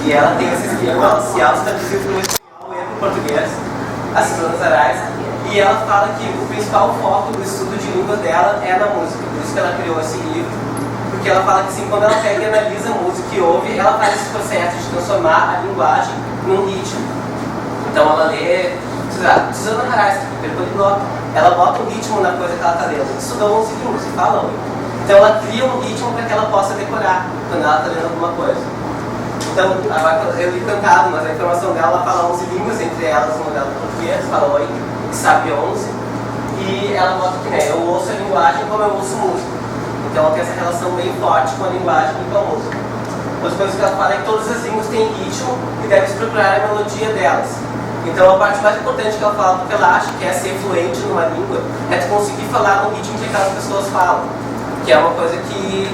E ela tem esse esquema, se ela está dizendo no espanhol e no português, as Cronas Arais, e ela fala que o principal foco do estudo de língua dela é na música, por isso que ela criou esse livro, porque ela fala que assim, quando ela pega e analisa a música e ouve, ela faz esse processo de transformar a linguagem num ritmo. Então ela lê, Susana Harais, ela bota um ritmo na coisa que ela está lendo, estudou 11 línguas e fala 8. Então ela cria um ritmo para que ela possa decorar quando ela está lendo alguma coisa. Então, eu li cantado, mas a informação dela, ela fala 11 línguas, entre elas uma dela português, fala 8, e sabe 11. E ela bota que, né, eu ouço a linguagem como eu ouço música. Então ela tem essa relação bem forte com a linguagem e com a música. Outra coisa que ela fala é que todas as línguas têm ritmo e deve se procurar a melodia delas. Então a parte mais importante que ela fala, porque ela acha que é ser fluente numa língua, é tu conseguir falar no ritmo que aquelas pessoas falam. Que é uma coisa que,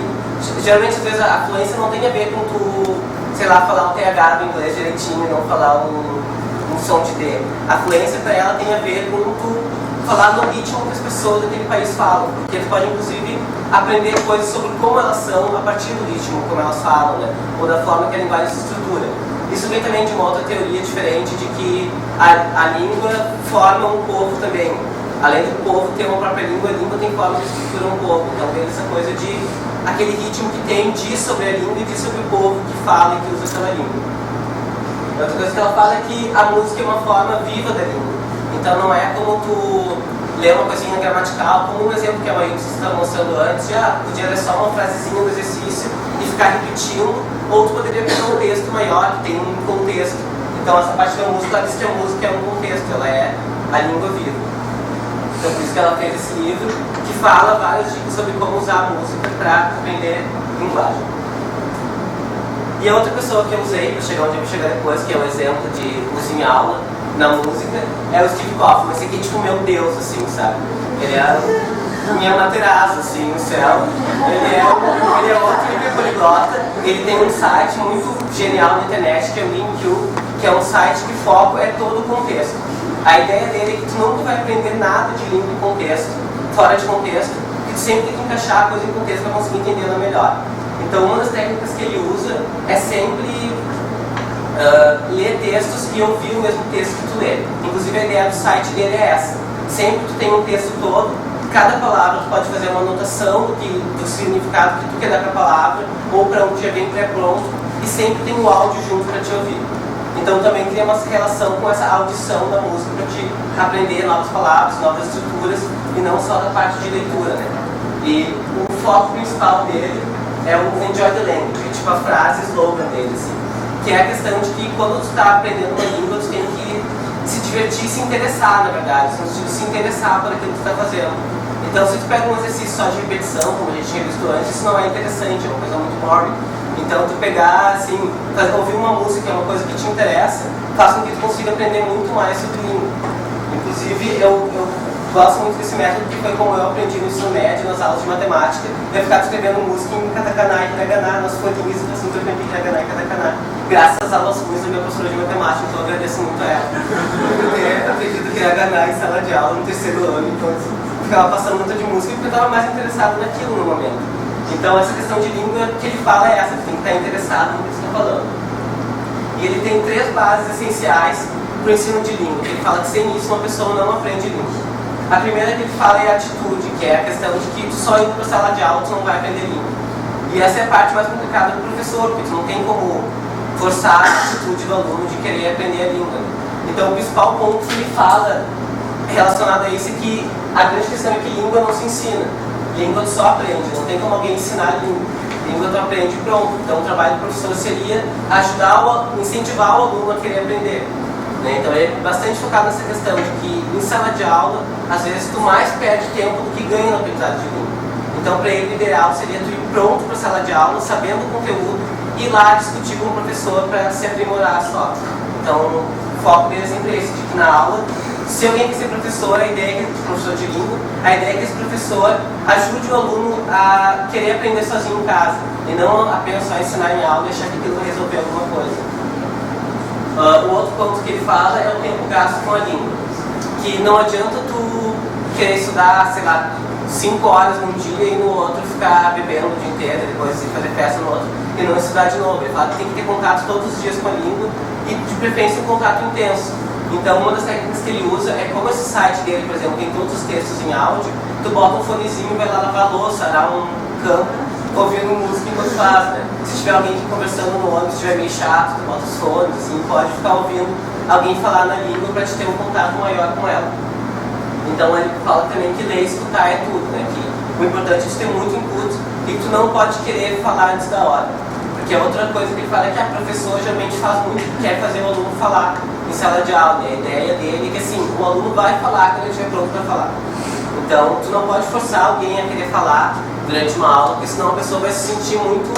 geralmente, às vezes, a fluência não tem a ver com tu, sei lá, falar um TH do inglês direitinho e não falar um som de D. A fluência para ela tem a ver com tu falar no ritmo que as pessoas daquele país falam. Porque tu pode, inclusive, aprender coisas sobre como elas são a partir do ritmo, como elas falam, né? Ou da forma que a linguagem se estrutura. Isso vem também de uma outra teoria diferente de que a língua forma um povo também. Além do povo ter uma própria língua, a língua tem forma de estruturar um povo. Então tem essa coisa de aquele ritmo que tem diz sobre a língua e diz sobre o povo que fala e que usa aquela língua. Outra coisa que ela fala é que a música é uma forma viva da língua. Então não é como tu ler uma coisinha gramatical, como um exemplo que a Maíra estava mostrando antes, podia ler só uma frasezinha do exercício e ficar repetindo, ou tu poderia pegar um texto maior, que tem um contexto. Então essa parte da música, ela diz que a música é um contexto, ela é a língua viva. Então por isso que ela fez esse livro, que fala várias dicas sobre como usar a música para aprender linguagem. E a outra pessoa que eu usei para chegar onde eu vou chegar depois, que é um exemplo de uso em aula na música, é o Steve Kaufmann. Esse aqui é tipo meu Deus, assim, sabe? Ele é minha Materazo, assim, no céu. Ele é outro livro poliglota. Ele tem um site muito genial na internet, que é o Link.U, que é um site que o foco é todo o contexto. A ideia dele é que tu nunca vai aprender nada de língua em contexto, fora de contexto, e tu sempre tem que encaixar a coisa em contexto para conseguir entendê-la melhor. Então uma das técnicas que ele usa é sempre ler textos e ouvir o mesmo texto que tu lê. Inclusive a ideia do site dele é essa. Sempre tu tem um texto todo, cada palavra tu pode fazer uma anotação do significado que tu quer dar para a palavra, ou para um que já vem pré-pronto, e sempre tem o áudio junto para te ouvir. Então também cria uma relação com essa audição da música para te aprender novas palavras, novas estruturas e não só da parte de leitura, né? E o foco principal dele é o Enjoy the Language, tipo a frase slogan dele, assim, que é a questão de que quando tu está aprendendo uma língua, tu tem que se divertir e se interessar, na verdade, no sentido de se interessar por aquilo que tu está fazendo. Então se tu pega um exercício só de repetição, como a gente tinha visto antes, isso não é interessante, é uma coisa muito boring. Então tu pegar, assim, ouvir uma música, é uma coisa que te interessa, faz com que tu consiga aprender muito mais sobre língua. Inclusive, eu gosto muito desse método, que foi como eu aprendi no ensino médio, nas aulas de matemática. Eu ficava escrevendo música em katakana e hiragana, nas folhinhas, assim, eu aprendi hiragana e katakana, graças às aulas ruins da minha professora de matemática, então eu agradeço muito a ela. Eu ter aprendido hiragana em sala de aula no terceiro ano, então eu ficava passando muito de música porque eu estava mais interessado naquilo no momento. Então essa questão de língua que ele fala é essa, tem que estar interessado no que você está falando. E ele tem 3 bases essenciais para o ensino de língua, que ele fala que sem isso uma pessoa não aprende língua. A primeira que ele fala é a atitude, que é a questão de que tu só indo para a sala de aula tu não vai aprender língua. E essa é a parte mais complicada do professor, porque tu não tem como forçar a atitude do aluno de querer aprender a língua. Então o principal ponto que ele fala relacionado a isso é que a grande questão é que língua não se ensina. Língua tu só aprende, não tem como alguém ensinar a língua. Língua tu aprende e pronto. Então o trabalho do professor seria incentivar o aluno a querer aprender. Né? Então ele é bastante focado nessa questão de que em sala de aula, às vezes tu mais perde tempo do que ganha na aprendizagem de língua. Então para ele o ideal seria tu ir pronto para a sala de aula, sabendo o conteúdo, e ir lá discutir com o professor para se aprimorar só. Então o foco dele é sempre esse, de que na aula, se alguém quer ser professor, a ideia é que professor de língua, a ideia é que esse professor ajude o aluno a querer aprender sozinho em casa, e não apenas só ensinar em aula e achar que aquilo vai resolver alguma coisa. O outro ponto que ele fala é o tempo gasto com a língua, que não adianta tu querer estudar, sei lá, 5 horas num dia e no outro ficar bebendo o dia inteiro, depois fazer festa no outro e não estudar de novo. Ele fala que tem que ter contato todos os dias com a língua e de preferência um contato intenso. Então uma das técnicas que ele usa é, como esse site dele, por exemplo, tem todos os textos em áudio, tu bota um fonezinho e vai lá lavar a louça, arar um campo, ouvindo música enquanto faz, né? Se tiver alguém conversando no ônibus, se estiver meio chato, tu bota os fones, assim, pode ficar ouvindo alguém falar na língua para te ter um contato maior com ela. Então ele fala também que ler e escutar é tudo, né? Que o importante é ter muito input e que tu não pode querer falar antes da hora. Porque a outra coisa que ele fala é que a professora geralmente faz muito, quer fazer o aluno falar em sala de aula. E a ideia dele é que assim, o aluno vai falar quando ele estiver pronto para falar. Então tu não pode forçar alguém a querer falar durante uma aula, porque senão a pessoa vai se sentir muito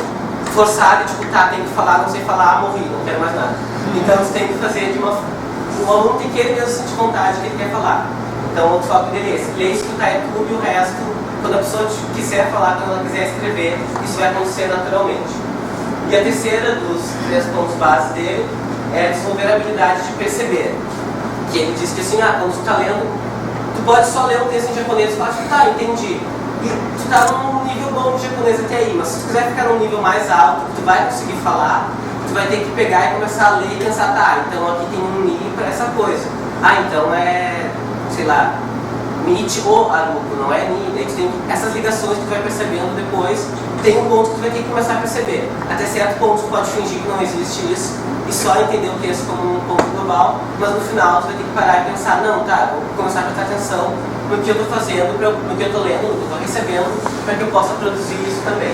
forçada, tipo, tá, tem que falar, não sei falar, morri, não quero mais nada. Então você tem que fazer de uma... O aluno tem que ele mesmo sentir vontade que ele quer falar. Então o foco dele é esse, ler e escutar é tudo e o resto, quando a pessoa quiser falar, quando ela quiser escrever, isso vai acontecer naturalmente. E a terceira dos 3 pontos base dele é desenvolver a habilidade de perceber. Que ele diz que assim, quando tu tá lendo, tu pode só ler um texto em japonês e falar, tá, entendi. E tu tá num nível bom de japonês até aí, mas se tu quiser ficar num nível mais alto, tu vai conseguir falar, tu vai ter que pegar e começar a ler e pensar, tá, então aqui tem um ni para essa coisa. Então é, sei lá, Michi ou Aruko, não é ni. Daí tu tem essas ligações que tu vai percebendo depois, tem um ponto que tu vai ter que começar a perceber. Até certo ponto tu pode fingir que não existe isso e só entender o texto como um ponto global, mas no final tu vai ter que parar e pensar, não, tá, vou começar a prestar atenção no que eu estou fazendo, no que eu estou lendo, no que eu estou recebendo, para que eu possa produzir isso também.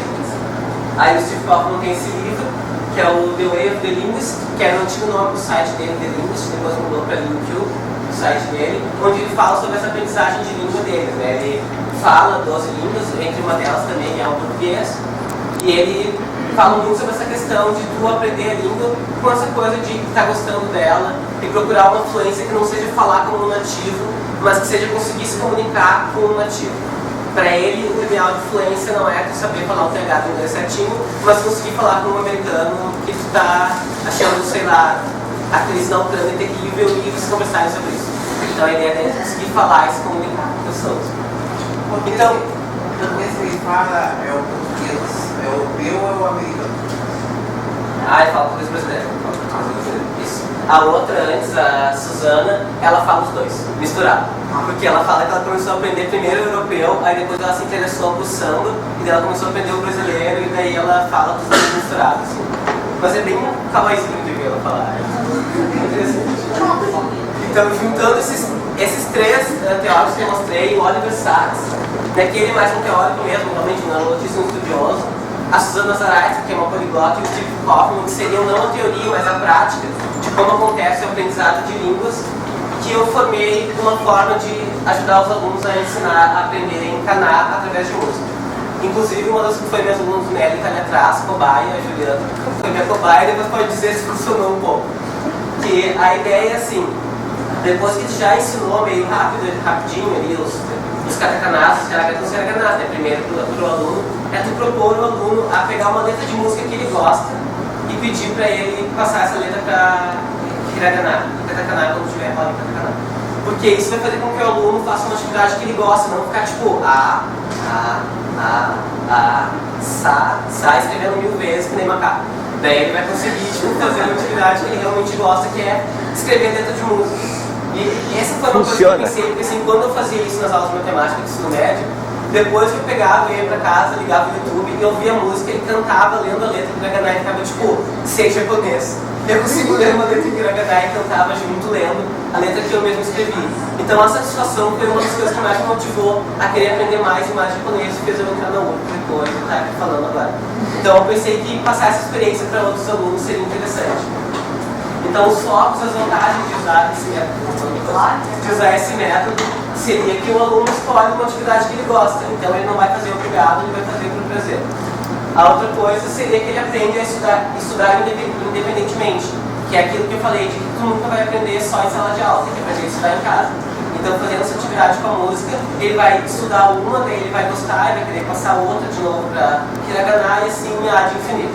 Aí o Steve Kaufman tem esse livro, que é o The Way of the Linguist, que era o antigo nome do site dele, The Linguist, depois mudou para LingQ, o site dele, onde ele fala sobre essa aprendizagem de língua dele, né? Ele fala 12 línguas, entre uma delas também é o português, e ele fala muito sobre essa questão de tu aprender a língua com essa coisa de estar gostando dela e procurar uma fluência que não seja falar como um nativo, mas que seja conseguir se comunicar com um nativo. Para ele, o ideal de fluência não é tu saber falar o TH do inglês certinho, mas conseguir falar com um americano que tu tá achando, sei lá, a crise na Ucrânia é terrível e vocês conversarem sobre isso. Então a ideia é conseguir falar e se comunicar com pessoas. Então, o português que ele fala é o português europeu ou é o americano? Ele fala português brasileiro. Isso. A outra, antes, a Suzana, ela fala os dois, misturado. Porque ela fala que ela começou a aprender primeiro o europeu, aí depois ela se interessou por samba, e daí ela começou a aprender o brasileiro, e daí ela fala dos dois misturados. Assim. Mas é bem kawaiizinho de ver ela falar. É interessante. Então, juntando esses 3 teóricos que eu mostrei, o Oliver Sacks, né, que ele é mais um teórico mesmo, realmente um neurologista, um estudioso, a Suzana Zaraite, que é uma poliglota, e o Steve Kaufman, que seriam não a teoria, mas a prática de como acontece o aprendizado de línguas, que eu formei uma forma de ajudar os alunos a ensinar a aprenderem encanar através de música. Inclusive, uma das que foi meus alunos, Nelly, está ali atrás, cobaia, a Juliana, foi minha cobaia, e depois pode dizer se funcionou um pouco. Que a ideia é assim, depois que tu já ensinou meio rapidinho ali os katakanás, os katakanás, né? Primeiro pro aluno, é tu propor o aluno a pegar uma letra de música que ele gosta e pedir para ele passar essa letra para hiragana, katakana, quando tiver roda em katakana. Porque isso vai fazer com que o aluno faça uma atividade que ele gosta, não ficar tipo sa, escrevendo 1000 vezes que nem macaco. Daí ele vai conseguir fazer uma atividade que ele realmente gosta, que é escrever letra de música. E essa foi uma coisa que eu pensei, porque assim, quando eu fazia isso nas aulas de matemática do ensino médio, depois que eu pegava, eu ia pra casa, ligava o YouTube e ouvia a música e cantava lendo a letra do Hiragana e ficava tipo, sei japonês. Eu consigo ler uma letra de Hiragana e cantava junto lendo a letra que eu mesmo escrevi. Então a satisfação foi uma das coisas que mais me motivou a querer aprender mais e mais japonês e fez eu entrar na UFRGS depois e estar aqui falando agora. Então eu pensei que passar essa experiência para outros alunos seria interessante. Então os focos, as vantagens de usar esse método, seria que o aluno escolhe uma atividade que ele gosta, então ele não vai fazer obrigado, ele vai fazer por prazer. A outra coisa seria que ele aprende a estudar independentemente, que é aquilo que eu falei, de que tu nunca vai aprender só em sala de aula, tem que aprender a estudar em casa. Então fazendo essa atividade com a música, ele vai estudar uma, daí ele vai gostar, ele vai querer passar outra de novo para hiragana e assim ad infinito.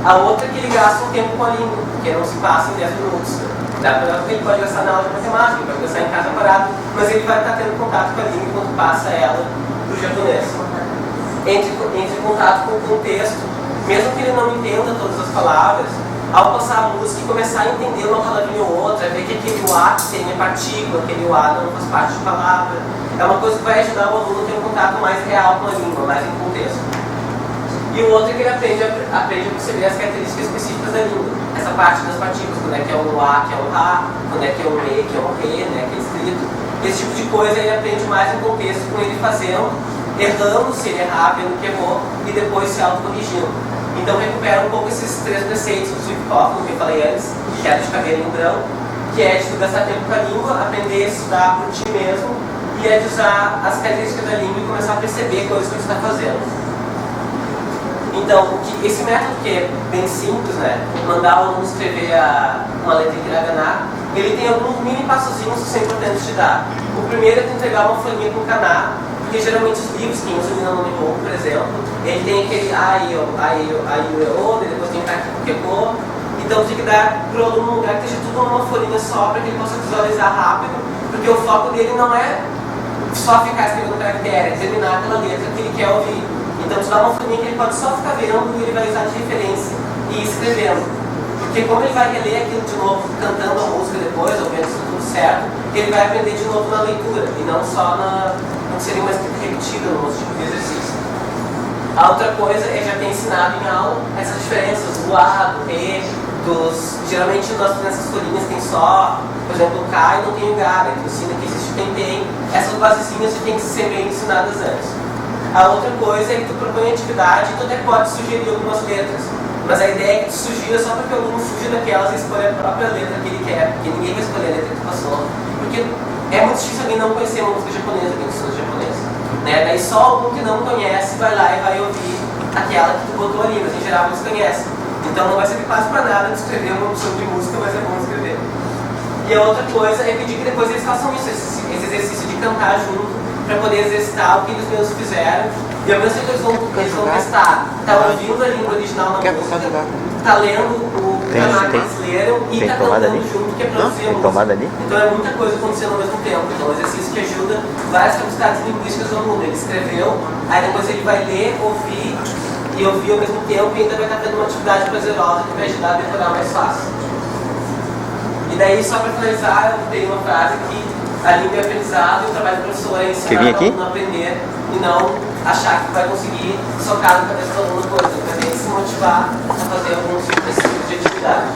A outra é que ele gasta um tempo com a língua, porque não se passa em 10 minutos. Ele pode gastar na aula de matemática, ele pode gastar em casa parado, mas ele vai estar tendo contato com a língua enquanto passa ela para o japonês. Entre em contato com o contexto, mesmo que ele não entenda todas as palavras, ao passar a música e começar a entender uma palavrinha ou outra, ver que aquele UA tem uma partícula, aquele UA não faz parte de palavra, é uma coisa que vai ajudar o aluno a ter um contato mais real com a língua, mais em contexto. E o outro é que ele aprende a perceber as características específicas da língua. Essa parte das partículas, quando é que é um A, que é um A, quando é que é um E, que é um Re, né, que é escrito. Esse tipo de coisa ele aprende mais em contexto com ele fazendo, errando se ele errar, vendo que errou, e depois se autocorrigindo. Então recupera um pouco esses 3 preceitos do Swift Coppola, que eu falei antes, que é de cabelinho branco, que é de gastar tempo com a língua, aprender a estudar por ti mesmo, e é de usar as características da língua e começar a perceber coisas que você está fazendo. Então, esse método que é bem simples, né? Mandar o aluno escrever uma letra hiragana, ele tem alguns mini passozinhos que são importantes de dar. O primeiro é entregar uma folhinha com kaná, porque geralmente os livros, quem usa o Minamoniho, por exemplo, ele tem aquele A-I-O, depois tem o Kakiko. Então tem que dar para o aluno um lugar que esteja tudo numa folhinha só, para que ele possa visualizar rápido, porque o foco dele não é só ficar escrevendo caractere, é terminar aquela letra que ele quer ouvir. Então, se dá uma folhinha que ele pode só ficar vendo e ele vai usar de referência e ir escrevendo. Porque como ele vai reler aquilo de novo, cantando a música depois, ou vendo se tudo certo, ele vai aprender de novo na leitura, e não só não seria uma escrita repetida no nosso tipo de exercício. A outra coisa é já ter ensinado em aula essas diferenças do A, do E, geralmente nessas folhinhas tem só, por exemplo, o K e não tem o G, né? Tu ensina que existe quem tem. Essas basezinhas tem que ser bem ensinadas antes. A outra coisa é que tu propõe atividade e tu até pode sugerir algumas letras. Mas a ideia é que tu sugira só para que o aluno fuja daquelas e escolha a própria letra que ele quer, porque ninguém vai escolher a letra que tu passou. Porque é muito difícil alguém não conhecer uma música japonesa, quem estuda japonês. Né? Daí só algum que não conhece vai lá e vai ouvir aquela que tu botou ali, mas em geral eles conhecem. Então não vai servir quase para nada de escrever uma opção de música, mas é bom escrever. E a outra coisa é pedir que depois eles façam isso, esse exercício de cantar junto, para poder exercitar o que eles mesmos fizeram. E ao mesmo tempo eles vão testar, tá ouvindo a língua original na música, tá lendo o canal que eles leram e tá cantando junto, que é produzir a música. Então é muita coisa acontecendo ao mesmo tempo. Então é um exercício que ajuda várias capacidades linguísticas do aluno. Ele escreveu, aí depois ele vai ler, ouvir e ouvir ao mesmo tempo, e ainda vai estar tendo uma atividade prazerosa que vai ajudar a decorar mais fácil. E daí, só para finalizar, eu tenho uma frase que a língua é aprendizado e o trabalho do professor é ensinar o aluno a aprender e não achar que vai conseguir socar na cabeça do aluno coisa, para ele se motivar a fazer alguns tipos de atividade.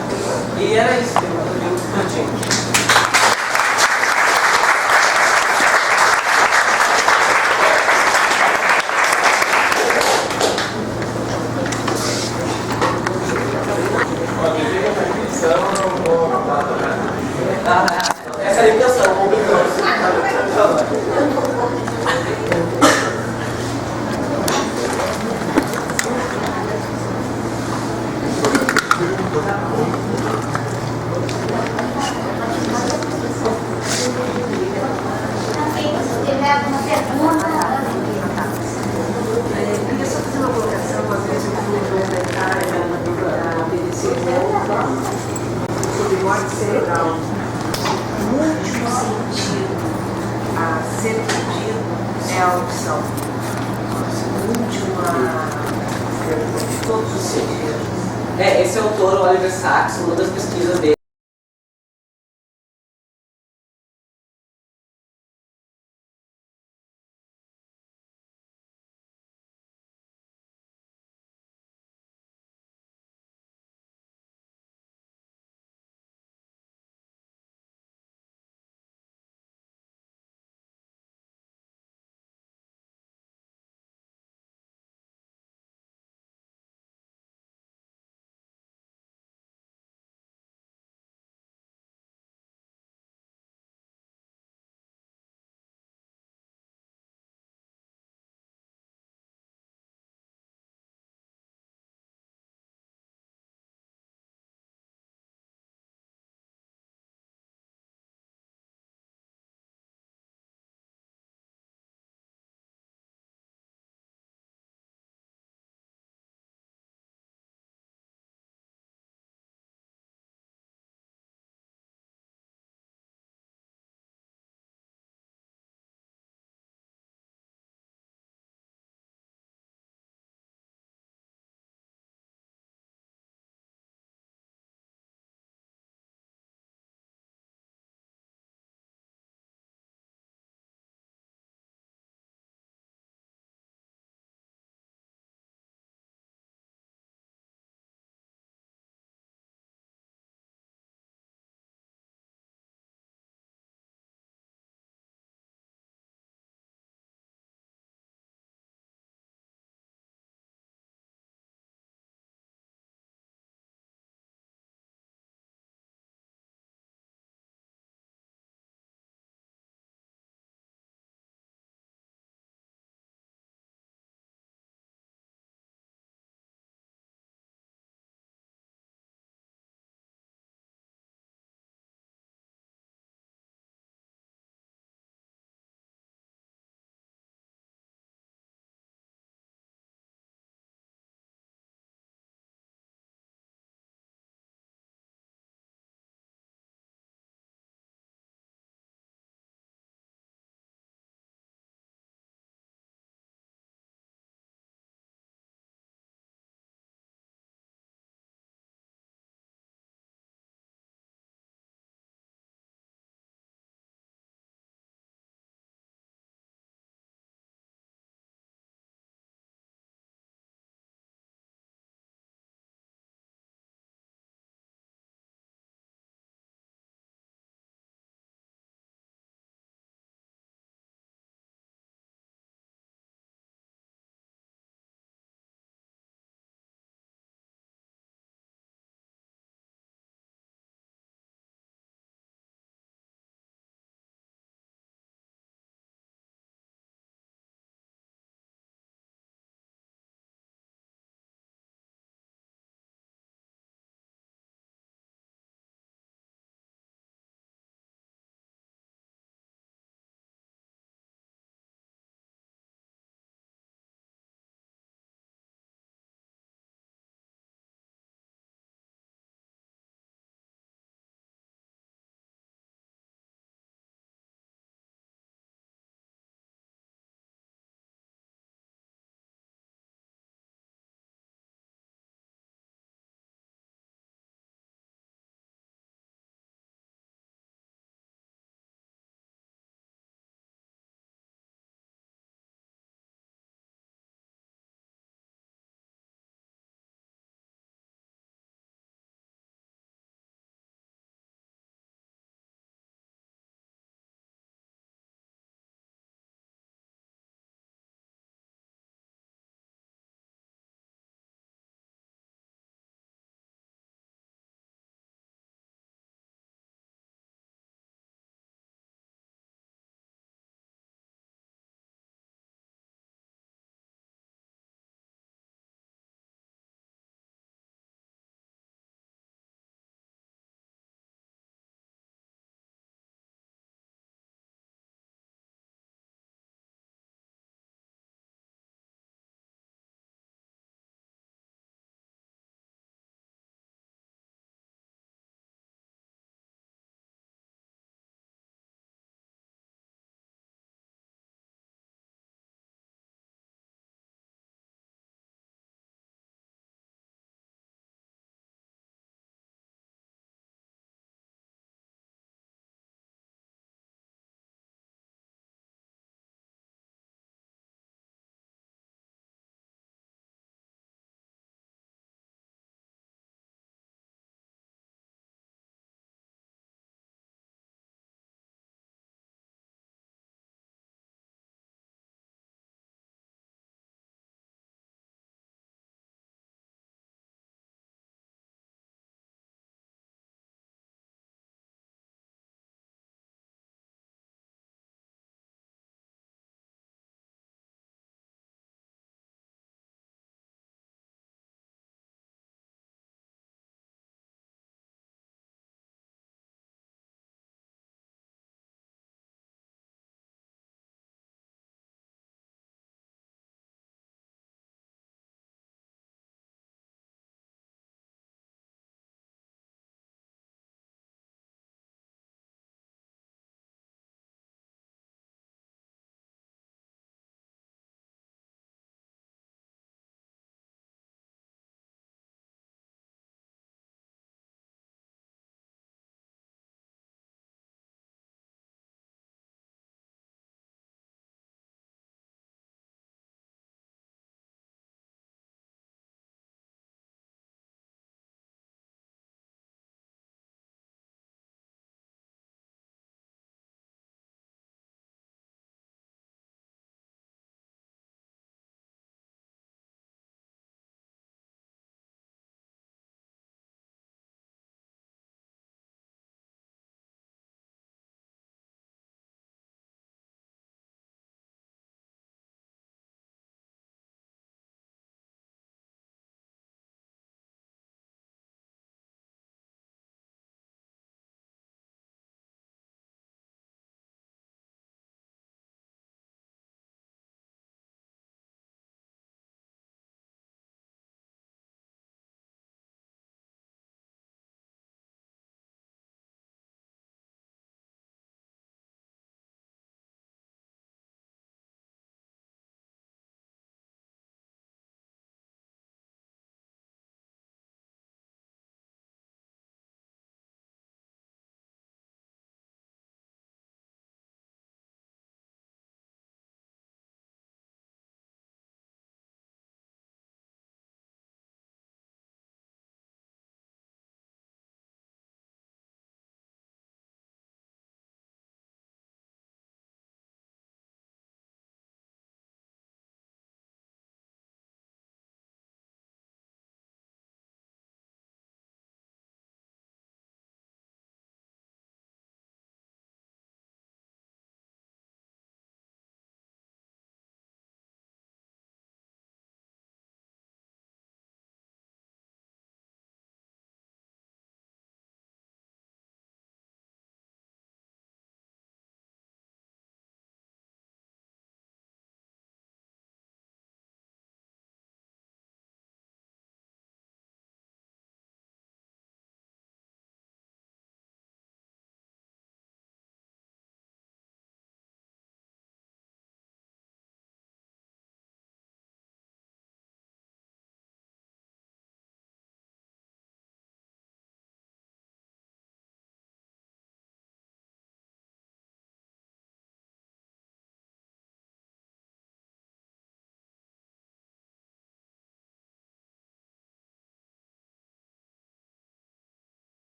E era isso, eu vi um curtinho. Essa é a limitação, queria só fazer uma colocação, às vezes eu fui comentário da BBC sobre morte cerebral. Múltiplo sentido a ser pedido é a opção. Múltiplo de todos os sentidos. Esse autor, o Oliver Sacks, uma das pesquisas dele